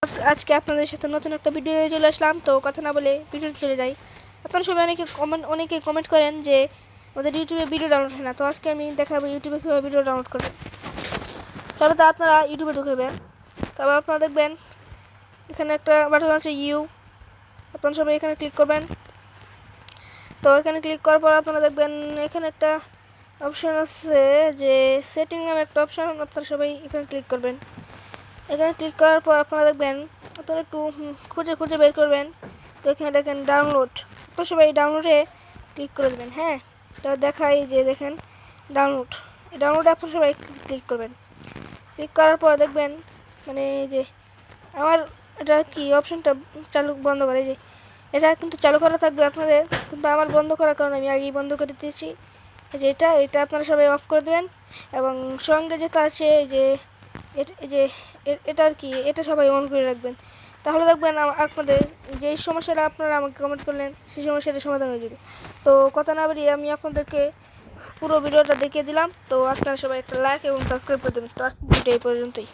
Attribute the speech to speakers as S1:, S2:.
S1: আজকে আপনাদের সাথে নতুন একটা ভিডিও নিয়ে চলে আসলাম। তো কথা না বলে ভিডিওতে চলে যাই। আপনারা সবাই অনেকে কমেন্ট করেন যে আমাদের ইউটিউবে ভিডিও ডাউনলোড হয় না। তো আজকে আমি দেখাবো ইউটিউবে কীভাবে ভিডিও ডাউনলোড করবেন। তাহলে আপনারা ইউটিউবে ঢুকবেন, তারপর আপনারা দেখবেন এখানে একটা বাটন আছে আপনারা সবাই এখানে ক্লিক করবেন। তো এখানে ক্লিক করার পর আপনারা দেখবেন এখানে একটা অপশান আছে যে সেটিং নামে একটা অপশান, আপনারা সবাই এখানে ক্লিক করবেন। এখানে ক্লিক করার পর আপনারা দেখবেন আপনারা একটু খুঁজে বের করবেন। তো এখানে দেখেন ডাউনলোড, আপনারা সবাই ডাউনলোডে ক্লিক করে দেবেন। হ্যাঁ, তো দেখাই যে দেখেন ডাউনলোডে আপনারা সবাই ক্লিক করবেন। ক্লিক করার পর দেখবেন মানে এই যে আমার এটা কি অপশানটা বন্ধ করে, যে এটা কিন্তু চালু করা থাকবে আপনাদের, কিন্তু আমার বন্ধ করার কারণে আমি আগেই বন্ধ করে দিয়েছি। যে এটা আপনারা সবাই অফ করে দেবেন, এবং সঙ্গে যেটা আছে যে এটা আর কি, এটা সবাই অন করে রাখবেন। তাহলে দেখবেন আপনাদের যেই সমস্যাটা আপনারা আমাকে কমেন্ট করলেন সেই সমস্যাটা সমাধান হয়ে যাবে। তো কথা না বাড়িয়ে আমি আপনাদেরকে পুরো ভিডিওটা দেখিয়ে দিলাম। তো আপনারা সবাই একটা লাইক এবং সাবস্ক্রাইব করে দেবেন। তো আজকে ভিডিও এই পর্যন্তই।